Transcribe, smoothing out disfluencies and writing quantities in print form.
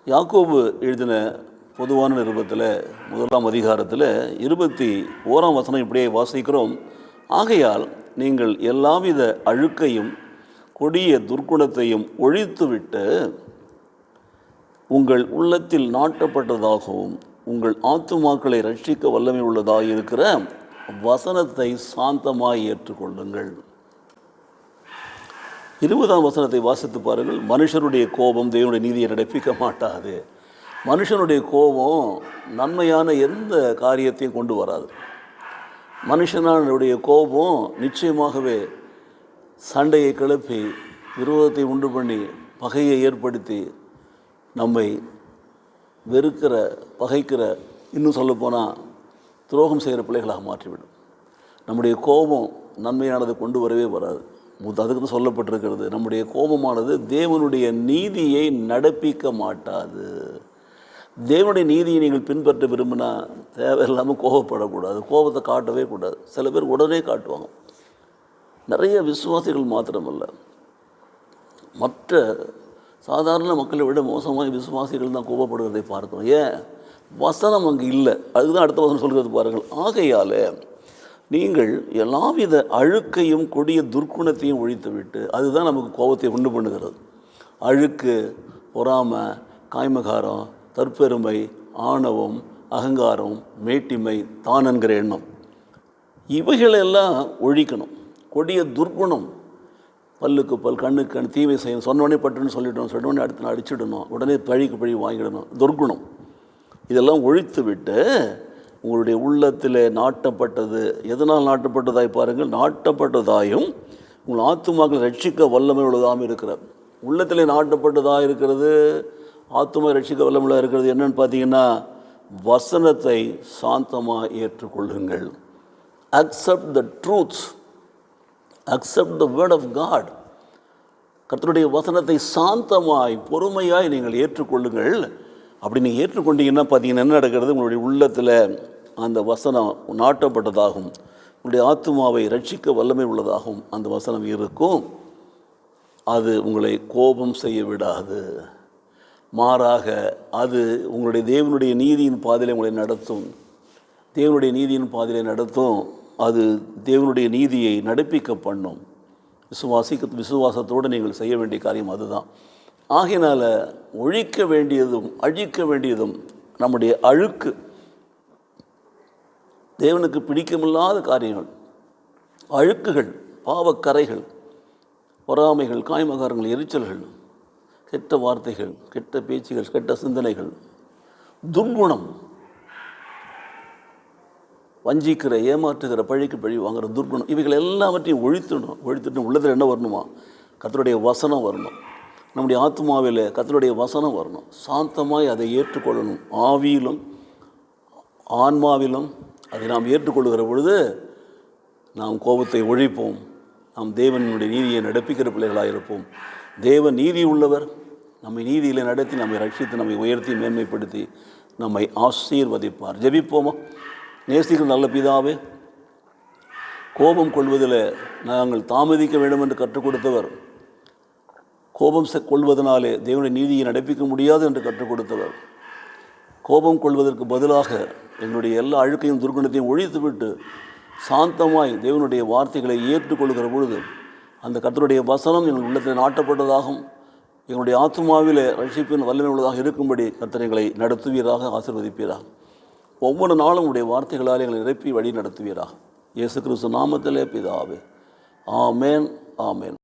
யாக்கோபு எழுதின பொதுவான நிருபத்தில் 1ஆம் அதிகாரத்தில் 21ஆம் வசனம் இப்படியே வாசிக்கிறோம். ஆகையால் நீங்கள் எல்லாவித அழுக்கையும் கொடிய துர்க்குணத்தையும் ஒழித்துவிட்டு உங்கள் உள்ளத்தில் நாட்டப்பட்டதாகவும் உங்கள் ஆத்துமாக்களை ரட்சிக்க வல்லமை உள்ளதாக இருக்கிற வசனத்தை சாந்தமாய் ஏற்றுக்கொள்ளுங்கள். 20ஆம் வசனத்தை வாசித்து பாருங்கள். மனுஷனுடைய கோபம் தேவனுடைய நீதியை நடப்பிக்க மாட்டாது. மனுஷனுடைய கோபம் நன்மையான எந்த காரியத்தையும் கொண்டு வராது. மனுஷனுடைய கோபம் நிச்சயமாகவே சண்டையை கிளப்பி விரோதத்தை உண்டு பண்ணி பகையை ஏற்படுத்தி நம்மை வெறுக்கிற பகைக்கிற இன்னும் சொல்லப்போனால் துரோகம் செய்கிற பிள்ளைகளாக மாற்றிவிடும். நம்முடைய கோபம் நன்மையானது கொண்டு வரவே வராது. அதுக்கு தான் சொல்லப்பட்டிருக்கிறது, நம்முடைய கோபமானது தேவனுடைய நீதியை நடப்பிக்க மாட்டாது. தேவனுடைய நீதியை நீங்கள் பின்பற்ற விரும்பினா தேவையில்லாமல் கோபப்படக்கூடாது, கோபத்தை காட்டவே கூடாது. சில பேர் உடனே காட்டுவாங்க. நிறைய விசுவாசிகள் மாத்திரமல்ல, மற்ற சாதாரண மக்களை விட மோசமாக விசுவாசிகள் தான் கோபப்படுவதை பார்க்கிறோம். ஏன்? வசனம் அங்கே இல்லை. அதுதான் அடுத்த வசனம் சொல்கிறது பாருங்கள். ஆகையால் நீங்கள் எல்லாவித அழுக்கையும் கொடிய துர்க்குணத்தையும் ஒழித்துவிட்டு, அதுதான் நமக்கு கோபத்தை உண்டு பண்ணுகிறது. அழுக்கு, பொறாமை, காய்மகாரம், தற்பெருமை, ஆணவம், அகங்காரம், மேட்டிமை, தான் என்கிற எண்ணம், இவைகளெல்லாம் ஒழிக்கணும். கொடிய துர்க்குணம், பல்லுக்கு பல், கண்ணுக்கு கண், தீமை செய்யணும், சொன்னோடனே பட்டுன்னு சொல்லிடணும், சொன்னோடனே அடுத்து நான் அடிச்சிடணும், உடனே பழிக்கு பழி வாங்கிடணும், துர்க்குணம் இதெல்லாம் ஒழித்து விட்டு உங்களுடைய உள்ளத்தில் நாட்டப்பட்டது, எதனால் நாட்டப்பட்டதாய் பாருங்கள், நாட்டப்பட்டதாயும் உங்கள் ஆத்துமாக்களை ரட்சிக்க வல்லமை உள்ளதாகவும் இருக்கிறார். உள்ளத்தில் நாட்டப்பட்டதாக இருக்கிறது, ஆத்துமா ரட்சிக்க வல்லமையாக இருக்கிறது என்னன்னு பார்த்தீங்கன்னா, வசனத்தை சாந்தமாக ஏற்றுக்கொள்ளுங்கள். Accept the truths, accept the word of God. கர்த்தருடைய வசனத்தை சாந்தமாய் பொறுமையாய் நீங்கள் ஏற்றுக்கொள்ளுங்கள். அப்படி நீங்கள் ஏற்றுக்கொண்டீங்கன்னா பார்த்தீங்கன்னா என்ன நடக்கிறது, உங்களுடைய உள்ளத்தில் அந்த வசனம் நாட்டப்பட்டதாகவும் உங்களுடைய ஆத்துமாவை ரட்சிக்க வல்லமை உள்ளதாகவும் அந்த வசனம் இருக்கும். அது உங்களை கோபம் செய்ய விடாது. மாறாக அது உங்களுடைய தேவனுடைய நீதியின் பாதையில் உங்களை நடத்தும். தேவனுடைய நீதியின் பாதையில் நடத்தும். அது தேவனுடைய நீதியை நடப்பிக்க பண்ணும். விசுவாசத்தோடு நீங்கள் செய்ய வேண்டிய காரியம் அதுதான். ஆகையினால் ஒழிக்க வேண்டியதும் அழிக்க வேண்டியதும் நம்முடைய அழுக்கு, தேவனுக்கு பிடிக்கமில்லாத காரியங்கள், அழுக்குகள், பாவக்கரைகள், பொறாமைகள், காய்மகாரங்கள், எரிச்சல்கள், கெட்ட வார்த்தைகள், கெட்ட பேச்சுகள், கெட்ட சிந்தனைகள், துர்குணம், வஞ்சிக்கிற, ஏமாற்றுகிற, பழிக்கு பழி வாங்குகிற துர்குணம், இவைகள் எல்லாவற்றையும் ஒழித்துட்டு உள்ளத்தில் என்ன வரணுமா? கர்த்தருடைய வசனம் வரணும். நம்முடைய ஆத்மாவில் கர்த்தருடைய வசனம் வரணும். சாந்தமாய் அதை ஏற்றுக்கொள்ளணும். ஆவியிலும் ஆன்மாவிலும் அதை நாம் ஏற்றுக்கொள்கிற பொழுது நாம் கோபத்தை ஒழிப்போம். நாம் தேவனுடைய நீதியை நடப்பிக்கிற பிள்ளைகளாக இருப்போம். தேவன் நீதி உள்ளவர். நம்மை நீதியில் நடத்தி நம்மை ரட்சித்து நம்மை உயர்த்தி மேன்மைப்படுத்தி நம்மை ஆசீர்வதிப்பார். ஜெபிப்போமா? நேசிக்கிற நல்ல பிதாவே, கோபம் கொள்வதில் நாங்கள் தாமதிக்க வேண்டும் என்று கற்றுக் கொடுத்தவர், கோபம் கொள்வதனாலே தேவனுடைய நீதியை நடப்பிக்க முடியாது என்று கற்றுக் கொடுத்தவர், கோபம் கொள்வதற்கு பதிலாக எங்களுடைய எல்லா அழுக்கையும் துர்குணத்தையும் ஒழித்துவிட்டு சாந்தமாய் தேவனுடைய வார்த்தைகளை ஏற்றுக்கொள்கிற பொழுது அந்த கர்த்தருடைய வசனம் எங்கள் உள்ளத்தில் நாட்டப்பட்டதாகவும் எங்களுடைய ஆத்துமாவில் ரட்சிப்பின் வல்லமை உள்ளதாக இருக்கும்படி கர்த்தர் எங்களை நடத்துவீராக, ஆசீர்வதிப்பீராக. ஒவ்வொரு நாளும் உடைய வார்த்தைகளால் எங்களை நிரப்பி வழி நடத்துவீராக. இயேசு கிறிஸ்து நாமத்திலே பிதாவே, ஆமேன், ஆமேன்.